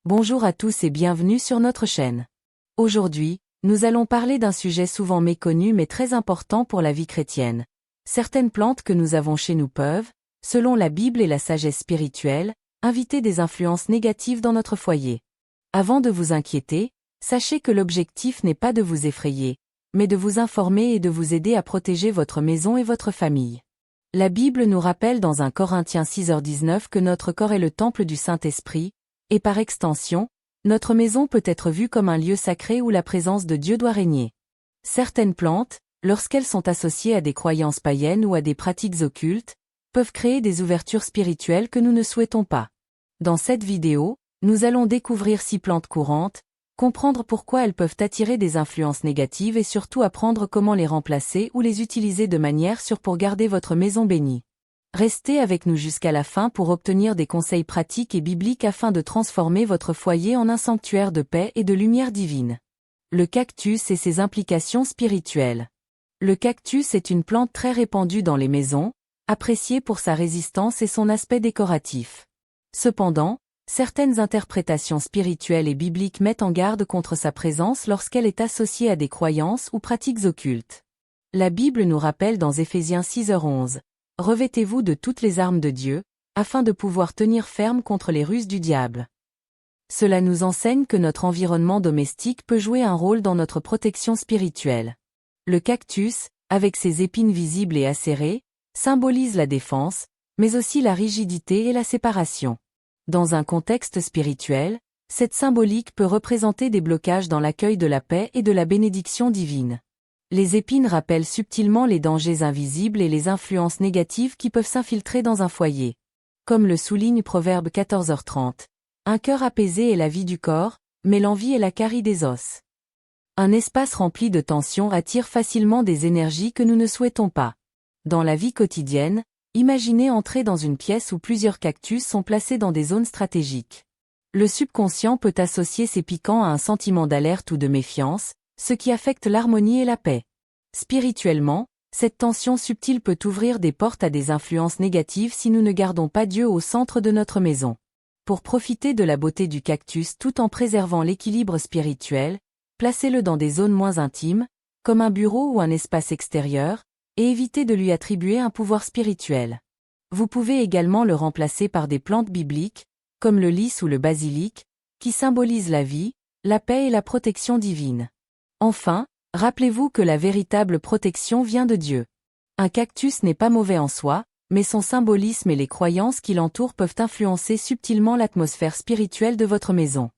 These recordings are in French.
Bonjour à tous et bienvenue sur notre chaîne. Aujourd'hui, nous allons parler d'un sujet souvent méconnu mais très important pour la vie chrétienne. Certaines plantes que nous avons chez nous peuvent, selon la Bible et la sagesse spirituelle, inviter des influences négatives dans notre foyer. Avant de vous inquiéter, sachez que l'objectif n'est pas de vous effrayer, mais de vous informer et de vous aider à protéger votre maison et votre famille. La Bible nous rappelle dans 1 Corinthiens 6h19 que notre corps est le temple du Saint-Esprit, et par extension, notre maison peut être vue comme un lieu sacré où la présence de Dieu doit régner. Certaines plantes, lorsqu'elles sont associées à des croyances païennes ou à des pratiques occultes, peuvent créer des ouvertures spirituelles que nous ne souhaitons pas. Dans cette vidéo, nous allons découvrir 6 plantes courantes, comprendre pourquoi elles peuvent attirer des influences négatives et surtout apprendre comment les remplacer ou les utiliser de manière sûre pour garder votre maison bénie. Restez avec nous jusqu'à la fin pour obtenir des conseils pratiques et bibliques afin de transformer votre foyer en un sanctuaire de paix et de lumière divine. Le cactus et ses implications spirituelles. Le cactus est une plante très répandue dans les maisons, appréciée pour sa résistance et son aspect décoratif. Cependant, certaines interprétations spirituelles et bibliques mettent en garde contre sa présence lorsqu'elle est associée à des croyances ou pratiques occultes. La Bible nous rappelle dans Éphésiens 6h11. Revêtez-vous de toutes les armes de Dieu, afin de pouvoir tenir ferme contre les ruses du diable. Cela nous enseigne que notre environnement domestique peut jouer un rôle dans notre protection spirituelle. Le cactus, avec ses épines visibles et acérées, symbolise la défense, mais aussi la rigidité et la séparation. Dans un contexte spirituel, cette symbolique peut représenter des blocages dans l'accueil de la paix et de la bénédiction divine. Les épines rappellent subtilement les dangers invisibles et les influences négatives qui peuvent s'infiltrer dans un foyer. Comme le souligne Proverbe 14h30, un cœur apaisé est la vie du corps, mais l'envie est la carie des os. Un espace rempli de tensions attire facilement des énergies que nous ne souhaitons pas. Dans la vie quotidienne, imaginez entrer dans une pièce où plusieurs cactus sont placés dans des zones stratégiques. Le subconscient peut associer ces piquants à un sentiment d'alerte ou de méfiance, ce qui affecte l'harmonie et la paix. Spirituellement, cette tension subtile peut ouvrir des portes à des influences négatives si nous ne gardons pas Dieu au centre de notre maison. Pour profiter de la beauté du cactus tout en préservant l'équilibre spirituel, placez-le dans des zones moins intimes, comme un bureau ou un espace extérieur, et évitez de lui attribuer un pouvoir spirituel. Vous pouvez également le remplacer par des plantes bibliques, comme le lys ou le basilic, qui symbolisent la vie, la paix et la protection divine. Enfin, rappelez-vous que la véritable protection vient de Dieu. Un cactus n'est pas mauvais en soi, mais son symbolisme et les croyances qui l'entourent peuvent influencer subtilement l'atmosphère spirituelle de votre maison.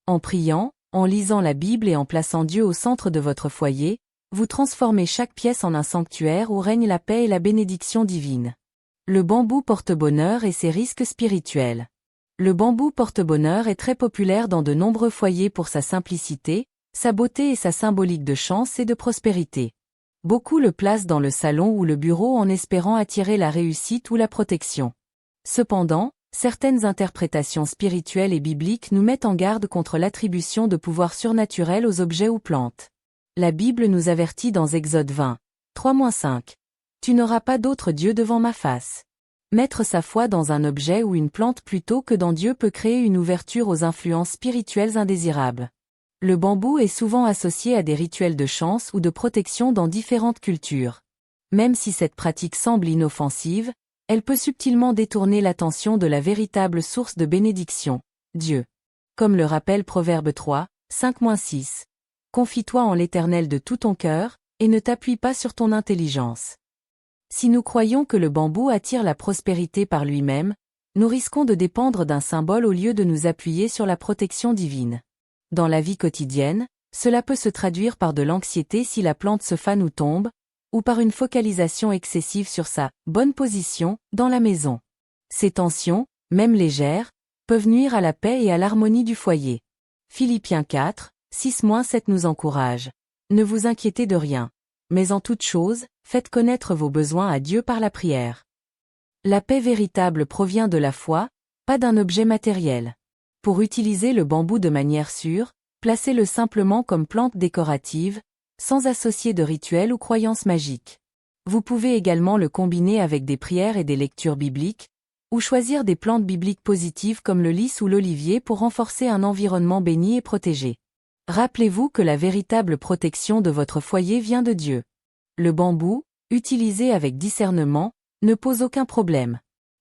En priant, en lisant la Bible et en plaçant Dieu au centre de votre foyer, vous transformez chaque pièce en un sanctuaire où règne la paix et la bénédiction divine. Le bambou porte-bonheur et ses risques spirituels. Le bambou porte-bonheur est très populaire dans de nombreux foyers pour sa simplicité, sa beauté et sa symbolique de chance et de prospérité. Beaucoup le placent dans le salon ou le bureau en espérant attirer la réussite ou la protection. Cependant, certaines interprétations spirituelles et bibliques nous mettent en garde contre l'attribution de pouvoirs surnaturels aux objets ou plantes. La Bible nous avertit dans Exode 20, 3-5. Tu n'auras pas d'autre Dieu devant ma face. Mettre sa foi dans un objet ou une plante plutôt que dans Dieu peut créer une ouverture aux influences spirituelles indésirables. Le bambou est souvent associé à des rituels de chance ou de protection dans différentes cultures. Même si cette pratique semble inoffensive, elle peut subtilement détourner l'attention de la véritable source de bénédiction, Dieu. Comme le rappelle Proverbe 3, 5-6. Confie-toi en l'Éternel de tout ton cœur, et ne t'appuie pas sur ton intelligence. Si nous croyons que le bambou attire la prospérité par lui-même, nous risquons de dépendre d'un symbole au lieu de nous appuyer sur la protection divine. Dans la vie quotidienne, cela peut se traduire par de l'anxiété si la plante se fane ou tombe, ou par une focalisation excessive sur sa « bonne position » dans la maison. Ces tensions, même légères, peuvent nuire à la paix et à l'harmonie du foyer. Philippiens 4, 6-7 nous encourage. Ne vous inquiétez de rien. Mais en toute chose, faites connaître vos besoins à Dieu par la prière. La paix véritable provient de la foi, pas d'un objet matériel. Pour utiliser le bambou de manière sûre, placez-le simplement comme plante décorative, sans associer de rituels ou croyances magiques. Vous pouvez également le combiner avec des prières et des lectures bibliques, ou choisir des plantes bibliques positives comme le lys ou l'olivier pour renforcer un environnement béni et protégé. Rappelez-vous que la véritable protection de votre foyer vient de Dieu. Le bambou, utilisé avec discernement, ne pose aucun problème.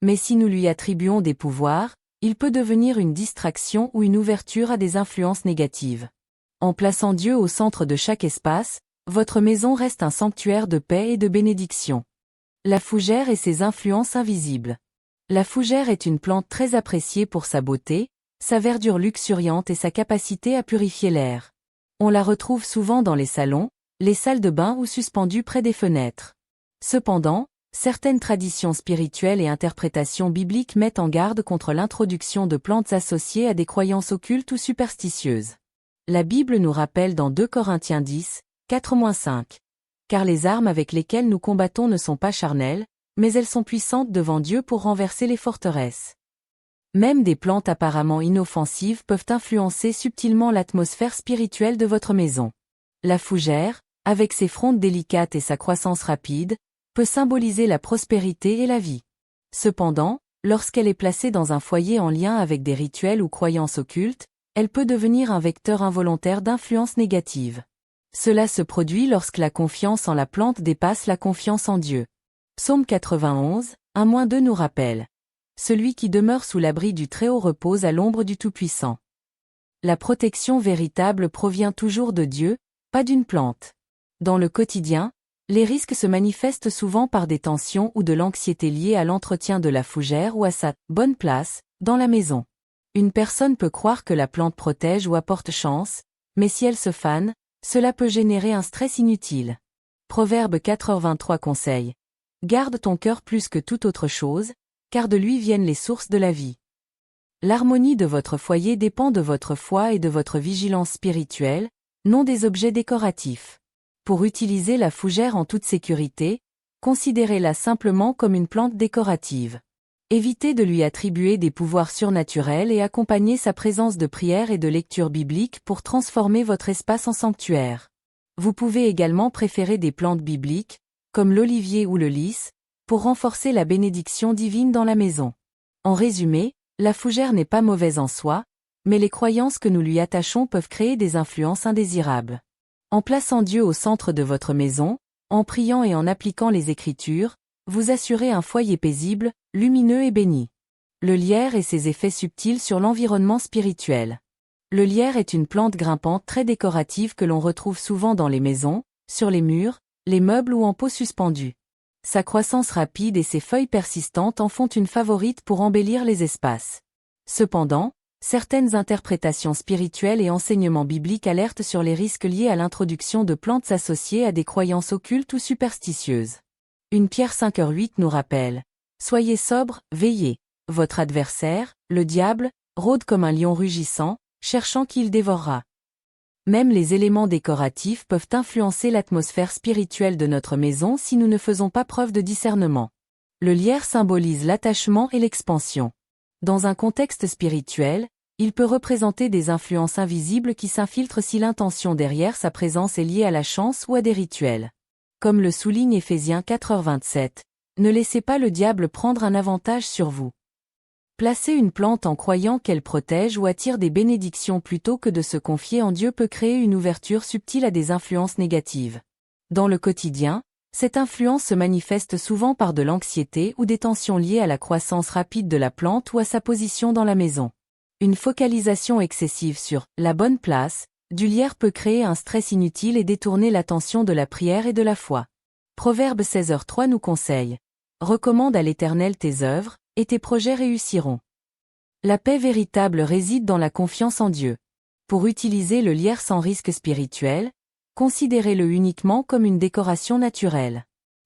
Mais si nous lui attribuons des pouvoirs, il peut devenir une distraction ou une ouverture à des influences négatives. En plaçant Dieu au centre de chaque espace, votre maison reste un sanctuaire de paix et de bénédiction. La fougère et ses influences invisibles. La fougère est une plante très appréciée pour sa beauté, sa verdure luxuriante et sa capacité à purifier l'air. On la retrouve souvent dans les salons, les salles de bain ou suspendue près des fenêtres. Cependant, certaines traditions spirituelles et interprétations bibliques mettent en garde contre l'introduction de plantes associées à des croyances occultes ou superstitieuses. La Bible nous rappelle dans 2 Corinthiens 10, 4-5. Car les armes avec lesquelles nous combattons ne sont pas charnelles, mais elles sont puissantes devant Dieu pour renverser les forteresses. Même des plantes apparemment inoffensives peuvent influencer subtilement l'atmosphère spirituelle de votre maison. La fougère, avec ses frondes délicates et sa croissance rapide, peut symboliser la prospérité et la vie. Cependant, lorsqu'elle est placée dans un foyer en lien avec des rituels ou croyances occultes, elle peut devenir un vecteur involontaire d'influence négative. Cela se produit lorsque la confiance en la plante dépasse la confiance en Dieu. Psaume 91, 1-2 nous rappelle. Celui qui demeure sous l'abri du Très-Haut repose à l'ombre du Tout-Puissant. La protection véritable provient toujours de Dieu, pas d'une plante. Dans le quotidien, les risques se manifestent souvent par des tensions ou de l'anxiété liées à l'entretien de la fougère ou à sa « bonne place » dans la maison. Une personne peut croire que la plante protège ou apporte chance, mais si elle se fane, cela peut générer un stress inutile. Proverbe 4h23 conseille. Garde ton cœur plus que toute autre chose, car de lui viennent les sources de la vie. L'harmonie de votre foyer dépend de votre foi et de votre vigilance spirituelle, non des objets décoratifs. Pour utiliser la fougère en toute sécurité, considérez-la simplement comme une plante décorative. Évitez de lui attribuer des pouvoirs surnaturels et accompagnez sa présence de prière et de lecture biblique pour transformer votre espace en sanctuaire. Vous pouvez également préférer des plantes bibliques, comme l'olivier ou le lys, pour renforcer la bénédiction divine dans la maison. En résumé, la fougère n'est pas mauvaise en soi, mais les croyances que nous lui attachons peuvent créer des influences indésirables. En plaçant Dieu au centre de votre maison, en priant et en appliquant les Écritures, vous assurez un foyer paisible, lumineux et béni. Le lierre et ses effets subtils sur l'environnement spirituel. Le lierre est une plante grimpante très décorative que l'on retrouve souvent dans les maisons, sur les murs, les meubles ou en pots suspendus. Sa croissance rapide et ses feuilles persistantes en font une favorite pour embellir les espaces. Cependant, certaines interprétations spirituelles et enseignements bibliques alertent sur les risques liés à l'introduction de plantes associées à des croyances occultes ou superstitieuses. Une Pierre 5h8 nous rappelle. Soyez sobres, veillez. Votre adversaire, le diable, rôde comme un lion rugissant, cherchant qui il dévorera. Même les éléments décoratifs peuvent influencer l'atmosphère spirituelle de notre maison si nous ne faisons pas preuve de discernement. Le lierre symbolise l'attachement et l'expansion. Dans un contexte spirituel, il peut représenter des influences invisibles qui s'infiltrent si l'intention derrière sa présence est liée à la chance ou à des rituels. Comme le souligne Éphésiens 4h27, ne laissez pas le diable prendre un avantage sur vous. Placer une plante en croyant qu'elle protège ou attire des bénédictions plutôt que de se confier en Dieu peut créer une ouverture subtile à des influences négatives. Dans le quotidien, cette influence se manifeste souvent par de l'anxiété ou des tensions liées à la croissance rapide de la plante ou à sa position dans la maison. Une focalisation excessive sur « la bonne place » du lierre peut créer un stress inutile et détourner l'attention de la prière et de la foi. Proverbe 16h3 nous conseille. Recommande à l'Éternel tes œuvres, et tes projets réussiront. La paix véritable réside dans la confiance en Dieu. Pour utiliser le lierre sans risque spirituel, considérez-le uniquement comme une décoration naturelle.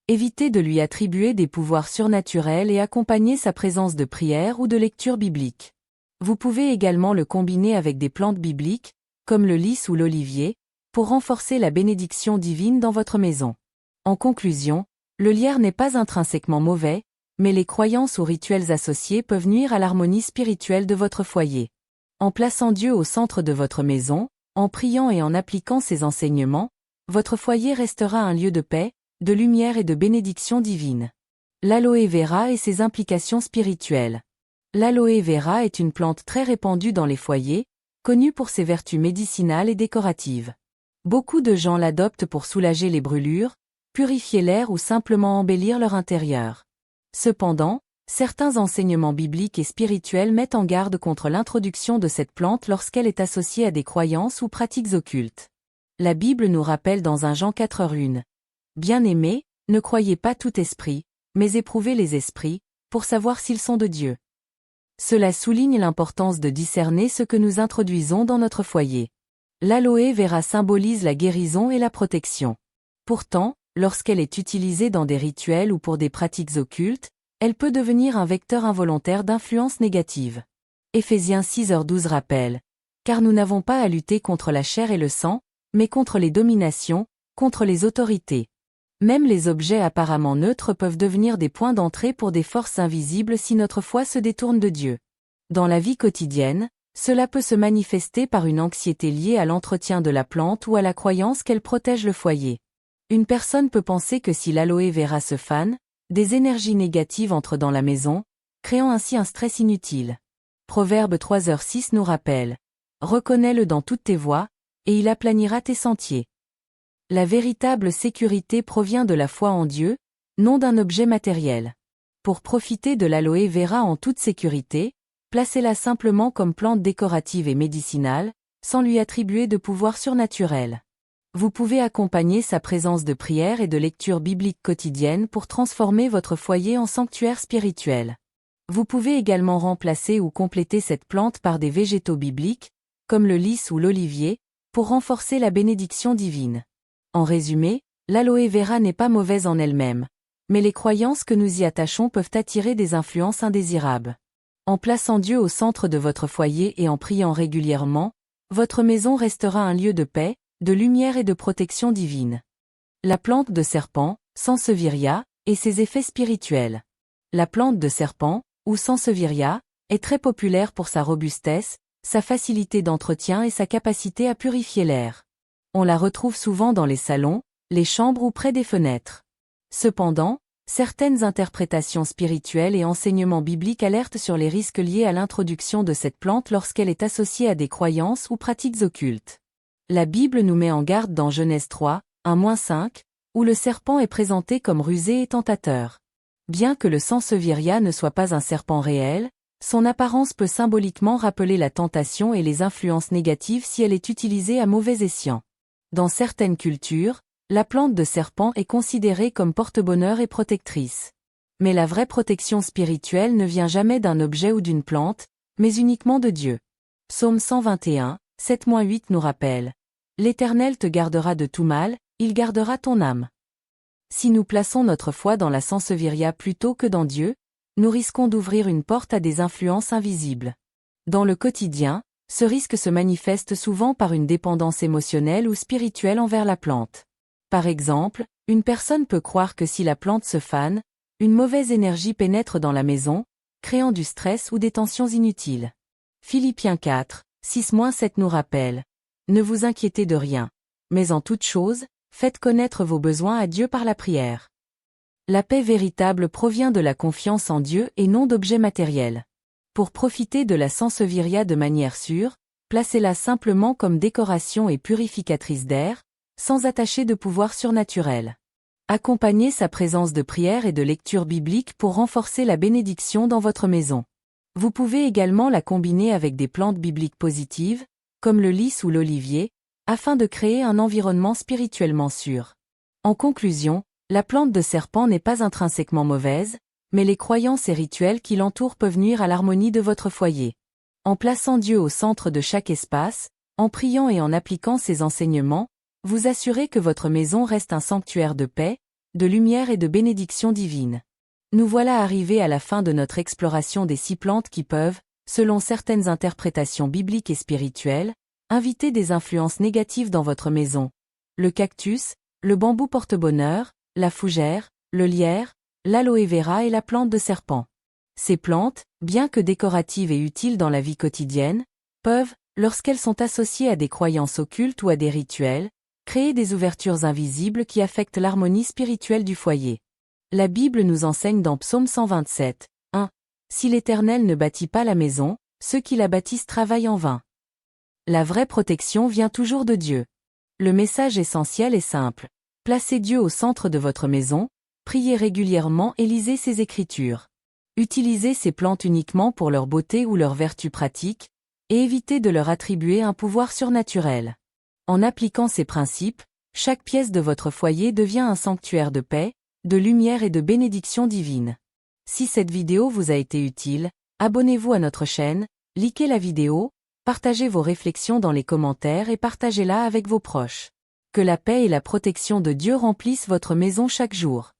Évitez de lui attribuer des pouvoirs surnaturels et accompagnez sa présence de prière ou de lecture biblique. Vous pouvez également le combiner avec des plantes bibliques, comme le lys ou l'olivier, pour renforcer la bénédiction divine dans votre maison. En conclusion, le lierre n'est pas intrinsèquement mauvais, mais les croyances ou rituels associés peuvent nuire à l'harmonie spirituelle de votre foyer. En plaçant Dieu au centre de votre maison, en priant et en appliquant ses enseignements, votre foyer restera un lieu de paix, de lumière et de bénédiction divine. L'aloe vera et ses implications spirituelles. L'aloe vera est une plante très répandue dans les foyers, connue pour ses vertus médicinales et décoratives. Beaucoup de gens l'adoptent pour soulager les brûlures, purifier l'air ou simplement embellir leur intérieur. Cependant, certains enseignements bibliques et spirituels mettent en garde contre l'introduction de cette plante lorsqu'elle est associée à des croyances ou pratiques occultes. La Bible nous rappelle dans 1 Jean 4:1. Bien-aimés, ne croyez pas tout esprit, mais éprouvez les esprits, pour savoir s'ils sont de Dieu. Cela souligne l'importance de discerner ce que nous introduisons dans notre foyer. L'aloe vera symbolise la guérison et la protection. Pourtant, lorsqu'elle est utilisée dans des rituels ou pour des pratiques occultes, elle peut devenir un vecteur involontaire d'influence négative. Éphésiens 6:12 rappelle. Car nous n'avons pas à lutter contre la chair et le sang, mais contre les dominations, contre les autorités. Même les objets apparemment neutres peuvent devenir des points d'entrée pour des forces invisibles si notre foi se détourne de Dieu. Dans la vie quotidienne, cela peut se manifester par une anxiété liée à l'entretien de la plante ou à la croyance qu'elle protège le foyer. Une personne peut penser que si l'aloe vera se fane, des énergies négatives entrent dans la maison, créant ainsi un stress inutile. Proverbe 3:6 nous rappelle. Reconnais-le dans toutes tes voies, et il aplanira tes sentiers. La véritable sécurité provient de la foi en Dieu, non d'un objet matériel. Pour profiter de l'aloe vera en toute sécurité, placez-la simplement comme plante décorative et médicinale, sans lui attribuer de pouvoir surnaturel. Vous pouvez accompagner sa présence de prière et de lecture biblique quotidienne pour transformer votre foyer en sanctuaire spirituel. Vous pouvez également remplacer ou compléter cette plante par des végétaux bibliques, comme le lys ou l'olivier, pour renforcer la bénédiction divine. En résumé, l'aloe vera n'est pas mauvaise en elle-même, mais les croyances que nous y attachons peuvent attirer des influences indésirables. En plaçant Dieu au centre de votre foyer et en priant régulièrement, votre maison restera un lieu de paix, de lumière et de protection divine. La plante de serpent, Sansevieria, et ses effets spirituels. La plante de serpent, ou Sansevieria, est très populaire pour sa robustesse, sa facilité d'entretien et sa capacité à purifier l'air. On la retrouve souvent dans les salons, les chambres ou près des fenêtres. Cependant, certaines interprétations spirituelles et enseignements bibliques alertent sur les risques liés à l'introduction de cette plante lorsqu'elle est associée à des croyances ou pratiques occultes. La Bible nous met en garde dans Genèse 3, 1-5, où le serpent est présenté comme rusé et tentateur. Bien que le Sansevieria ne soit pas un serpent réel, son apparence peut symboliquement rappeler la tentation et les influences négatives si elle est utilisée à mauvais escient. Dans certaines cultures, la plante de serpent est considérée comme porte-bonheur et protectrice. Mais la vraie protection spirituelle ne vient jamais d'un objet ou d'une plante, mais uniquement de Dieu. Psaume 121, 7-8 nous rappelle. L'Éternel te gardera de tout mal, il gardera ton âme. Si nous plaçons notre foi dans la Sansevieria plutôt que dans Dieu, nous risquons d'ouvrir une porte à des influences invisibles. Dans le quotidien, ce risque se manifeste souvent par une dépendance émotionnelle ou spirituelle envers la plante. Par exemple, une personne peut croire que si la plante se fane, une mauvaise énergie pénètre dans la maison, créant du stress ou des tensions inutiles. Philippiens 4, 6-7 nous rappelle. Ne vous inquiétez de rien. Mais en toute chose, faites connaître vos besoins à Dieu par la prière. La paix véritable provient de la confiance en Dieu et non d'objets matériels. Pour profiter de la Sansevieria de manière sûre, placez-la simplement comme décoration et purificatrice d'air, sans attacher de pouvoir surnaturel. Accompagnez sa présence de prière et de lecture biblique pour renforcer la bénédiction dans votre maison. Vous pouvez également la combiner avec des plantes bibliques positives, comme le lys ou l'olivier, afin de créer un environnement spirituellement sûr. En conclusion, la plante de serpent n'est pas intrinsèquement mauvaise, mais les croyances et rituels qui l'entourent peuvent nuire à l'harmonie de votre foyer. En plaçant Dieu au centre de chaque espace, en priant et en appliquant ses enseignements, vous assurez que votre maison reste un sanctuaire de paix, de lumière et de bénédiction divine. Nous voilà arrivés à la fin de notre exploration des 6 plantes qui peuvent, selon certaines interprétations bibliques et spirituelles, inviter des influences négatives dans votre maison. Le cactus, le bambou porte-bonheur, la fougère, le lierre, l'aloe vera et la plante de serpent. Ces plantes, bien que décoratives et utiles dans la vie quotidienne, peuvent, lorsqu'elles sont associées à des croyances occultes ou à des rituels, créer des ouvertures invisibles qui affectent l'harmonie spirituelle du foyer. La Bible nous enseigne dans Psaume 127, 1. Si l'Éternel ne bâtit pas la maison, ceux qui la bâtissent travaillent en vain. La vraie protection vient toujours de Dieu. Le message essentiel est simple. Placez Dieu au centre de votre maison, priez régulièrement et lisez ses Écritures. Utilisez ces plantes uniquement pour leur beauté ou leur vertu pratique, et évitez de leur attribuer un pouvoir surnaturel. En appliquant ces principes, chaque pièce de votre foyer devient un sanctuaire de paix, de lumière et de bénédiction divine. Si cette vidéo vous a été utile, abonnez-vous à notre chaîne, likez la vidéo, partagez vos réflexions dans les commentaires et partagez-la avec vos proches. Que la paix et la protection de Dieu remplissent votre maison chaque jour.